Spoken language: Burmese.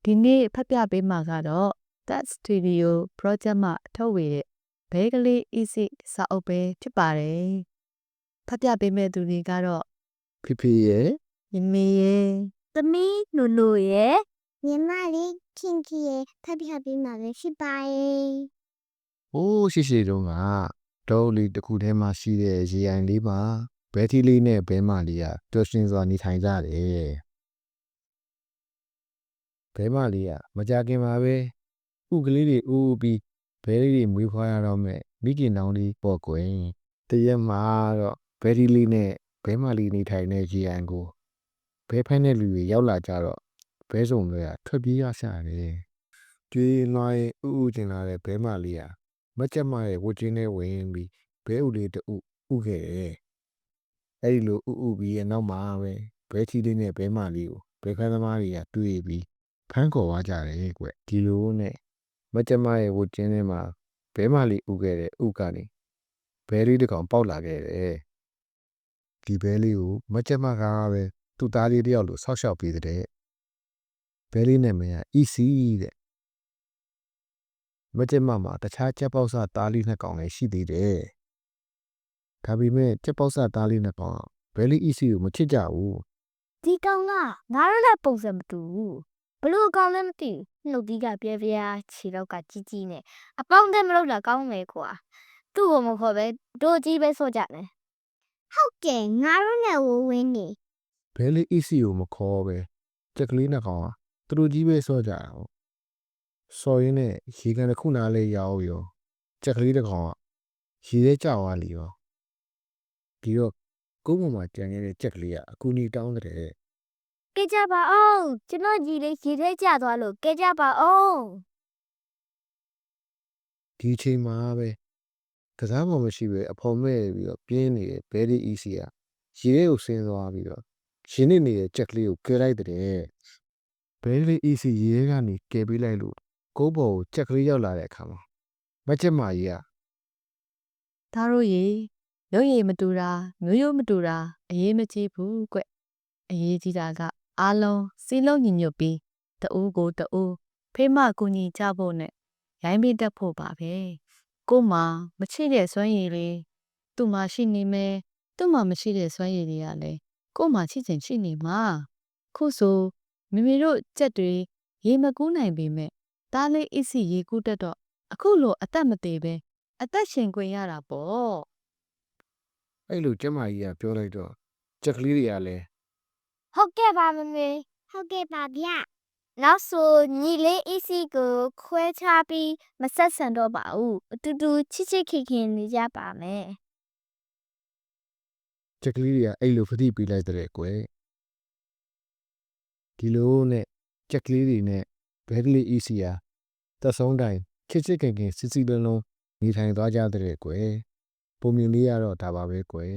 ဒီနေ့ဖတ်ပြပေးမှာကတော့ That Studio Project မှာထုတ်ဝေတဲ့ဘဲကလေး easy စာအုပ်ပဲဖြစ်ပါတယ်။ဖတ်ပြပေးမဲ့သူတွေကတော့ ဖေဖေရဲ့ မမေရဲ့ သမီးနုနုရဲ့ညီမလေးခင်ခင်ရဲ့ဖတ်ပြပေးမှာပဲဖြစ်ပါရဲ့ ဟိုးရှိတုန်းကတောလေးတစ်ခုထဲမှာရှိတဲ့ရေအိုင်လေးမှာဘဲထီလေးနဲ့ဘဲမလေးကတော်ရှင်စွာနေထိုင်ကြတယ်ဘဲမလေးကမကြခင်ပါပဲဥကလေးတွေဦးပြီးဘဲလေးတွေမွေးဖွားရတော့မဲ့မိခင်နောင်လေးပေါ့ကွယ်တရက်မှာတော့ဘဲထီလေးနဲ့ဘဲမလေးနေထိုင်တဲ့ရေအိုင်ကိုဘဲဖမ်းတဲ့လူတွေရောက်လာကြတော့ဘဲစုံတွေကထွက်ပြေးရရှာတယ်ကျွေးနွားရင်ဥကျင်လာတဲ့ဘဲမလေးကမကြက်မရဲ့ဝတ်ချင်းနဲ့ဝင်ပြီးဘဲဥလေးတူဥခဲ့တယ်အဲ့ဒီလိုဥပြီးရဲ့နောက်မှာပဲဘဲထီလေးနဲ့ဘဲမလေးကိုဘဲဖမ်းသမားတွေကတွေ့ပြီးဖမ်းခေါ်သွားကြတယ်ကွဒီလိုနဲ့မကြက်မရဲ့ဝတ်ချင်းထဲမှာဘဲမလေးဥခဲ့တဲ့ဥကနေဘဲလေးတစ်ကောင်ပေါက်လာခဲ့တယ်ဒီဘဲလေးကိုမကြက်မကပဲသူ့သားလေးတယောက်လိုဆောက်ရှောက်ပေးတဲ့ဘဲလေးနာမည်က easy တဲ့မကြက်မမှာတခြားကြက်ပေါက်စသားလေးနှစ်ကောင်လည်းရှိသေးတယ်ဒါပေမဲ့ကြက်ပေါက်စသားလေးနှစ်ကောင်ဘဲလေး easy ကိုမချစ်ကြဘူး ဒီကောင်ကငါတို့နဲ့ပုံစံမတူဘူးဘလို့ကောင်လည်းမသိဘူးနှုတ်သီးကပြဲပြဲခြေတော့ကကြီးကြီးနဲ့အပေါင်းတဲ့မလို့တာကောင်းမယ်ကွာသူ့ကိုမခေါ်ပဲတို့ကြီးပဲဆိုကြတယ်ဟုတ်ကဲ့ငါတို့နဲ့ဝဝင်းနေ ဘဲလေး easy ကိုမခေါ်ပဲကြက်ကလေးနှစ်ကောင်ကသူတို့ကြီးပဲစောကြတာပေါ့စော်ရင်းနဲ့ရေကန်တစ်ခုနားလဲရောက်ရောကြက်ကလေးတစ်ကောင်ကရေထဲကျသွားလီရောဒီတော့ကုန်းပေါ်မှာကြံနေတဲ့ကြက်ကလေးကအကူနီတောင်းတဲ့ ကဲကြပါအောင်ကျွန်တော်ကြီးလေးရေထဲကျသွားလို့ကဲကြပါအောင် ဒီအချိန်မှာပဲကစားပေါ်မရှိပဲအဖော်မဲ့ပြီးတော့ပြင်းနေတဲ့ဘဲလေး easy ကရေထဲကိုဆင်းသွားပြီးတော့ရှင်နေနေတဲ့ကြက်ကလေးကိုကဲလိုက်တဲ့ဘဲလေး easy ရေထဲကနေကဲပေးလိုက်လို့ကုန်းပေါ်ကိုကြက်ကလေးရောက်လာတဲ့အခါမှာမက်ချက်မကြီးက သားတို့ရေရုပ်ရည်မတူတာမျိုးရိုးမတူတာအရေးမကြီးဘူးကွအရေးကြီးတာကအားလုံးစီလုံးညီညွတ်ပြီးတဦးကိုတဦးဖေးမကူညီကြဖို့နဲ့ရိုင်းပေးတတ်ဖို့ပါပဲကို့မှာမချိတဲ့စွမ်းရည်လေးသူ့မှာရှိနေမယ်သူ့မှာမရှိတဲ့စွမ်းရည်တွေကလည်းကို့မှာရှိချင်ရှိနေမှာခုဆိုမိမိတို့ကြက်တွေရေမကူးနိုင်ပေမဲ့သားလေးအစ်စီရေကူးတတ်တော့အခုလိုအသက်မသေးပဲအသက်ရှင်ခွင့်ရတာပေါ့ အဲ့လိုကျမကြီးကပြောလိုက်တော့ကြက်ကလေးတွေကလည်း ဟုတ်ကဲ့ပါမမေဟုတ်ကဲ့ပါဗျနောက်ဆိုညီလေး easy ကိုခွဲခြားပြီးမဆက်ဆံတော့ပါဘူးအတူတူချစ်ချစ်ခင်ခင်နေကြပါမယ် ကြက်ကလေးတွေကအဲ့လိုဖတိပေးလိုက်တဲ့ကွယ်ဒီလိုနဲ့ကြက်ကလေးတွေနဲ့ဘဲကလေး easy ဟာသက်ဆုံးတိုင်းချစ်ချစ်ခင်ခင်စစ်စစ်လုံးလုံးနေထိုင်သွားကြတဲ့ကွယ်ပုံမြင်လေးရတော့ဒါပါပဲကွယ်